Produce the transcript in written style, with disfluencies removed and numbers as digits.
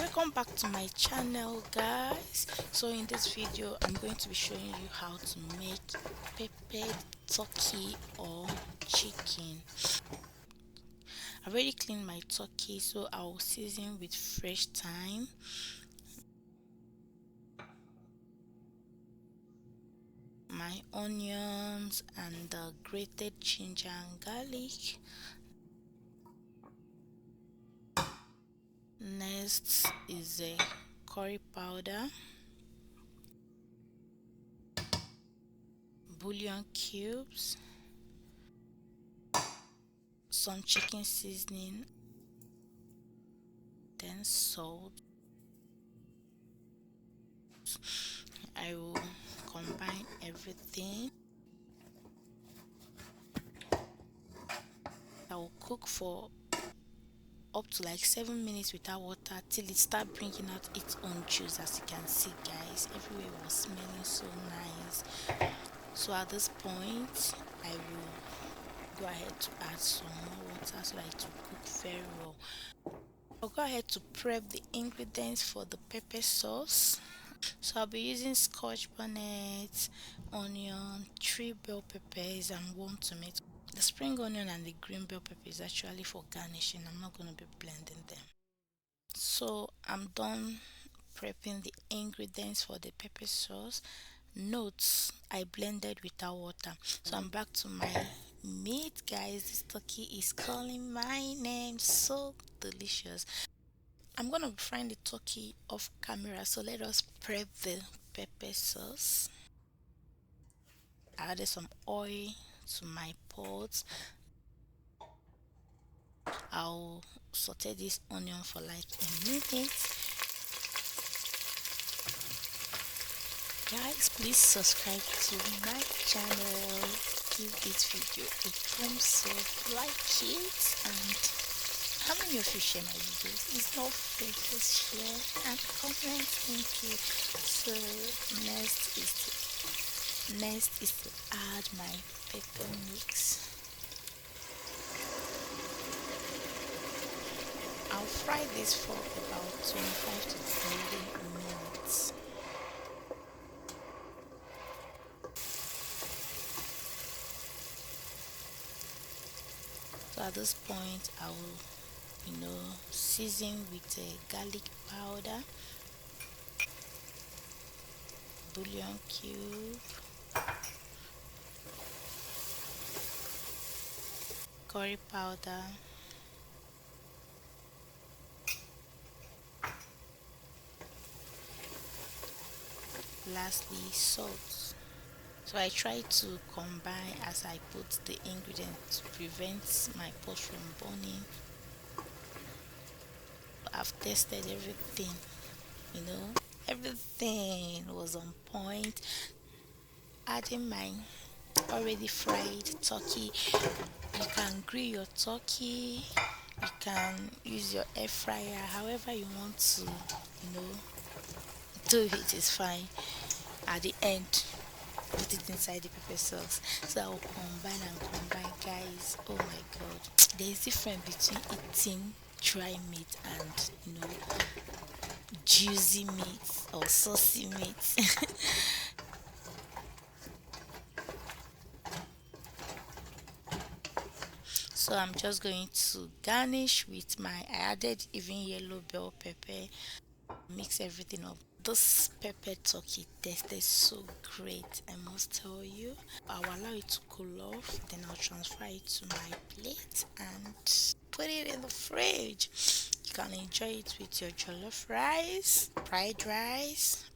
Welcome back to my channel, guys. So in this video I'm going to be showing you how to make peppered turkey or chicken. I've already cleaned my turkey, so I'll season with fresh thyme, my onions, and the grated ginger and garlic. Next is a curry powder, bouillon cubes, some chicken seasoning, then salt. I will combine everything. I will cook for up to like 7 minutes without water till it start bringing out its own juice. As you can see, guys, everywhere was smelling so nice. So at this point I will go ahead to add some more water so that it will cook very well. I'll go ahead to prep the ingredients for the pepper sauce. So I'll be using scotch bonnet, onion, 3 bell peppers, and 1 tomato. The spring onion and the green bell pepper is actually for garnishing. I'm not going to be blending them. So I'm done prepping the ingredients for the pepper sauce. Notes, I blended without water. So I'm back to my meat, guys. This turkey is calling my name. So delicious. I'm gonna be frying the turkey off camera, so let us prep the pepper sauce. I added some oil to my pot. I'll saute this onion for like a minute. Guys, please subscribe to my channel, give this video a thumbs up, like it, and how many of you share my videos? It's not fair, just share and comment. Thank you. So next is to add my pepper mix. I'll fry this for about 25 to 30 minutes. So at this point I will season with a garlic powder, bouillon cube, curry powder, lastly salt. So I try to combine as I put the ingredients to prevent my pot from burning. I've tested everything, everything was on point. Adding my already fried turkey. You can grill your turkey, you can use your air fryer, however you want to do it is fine. At the end, put it inside the pepper sauce. So I'll combine and combine, guys. Oh my god, there's difference between eating dry meat and juicy meat or saucy meat. So I'm just going to garnish with I added even yellow bell pepper. Mix everything up. This pepper turkey tasted so great, I must tell you. I'll allow it to cool off, then I'll transfer it to my plate and put it in the fridge. You can enjoy it with your jollof rice, fried rice,